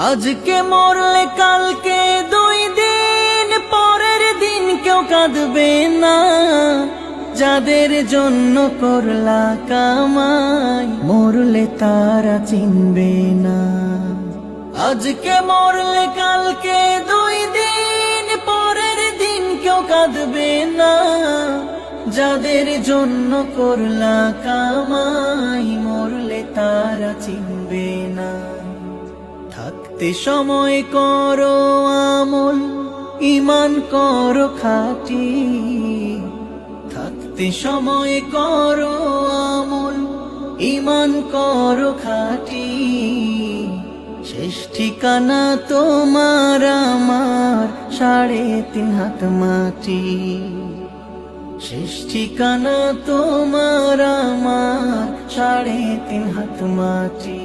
আজকে মরলে কালকে 2 দিন পরের দিন কেউ কাঁদবে না। যাদের জন্য করলা কামাই মরলে তারা চিনবে না। আজকে মরলে কালকে 2 দিন পরের দিন কেউ কাঁদবে না। যাদের জন্য করলা কামাই মরলে তারা চিনবে না। থাকতে সময় করো আমল, ঈমান করো খাঁটি। থাকতে সময় করো আমল, ঈমান করো খাঁটি। শেষ ঠিকানা তোমার আমার 3.5 হাত মাটি। শেষ ঠিকানা তোমার আমার 3.5 হাত মাটি।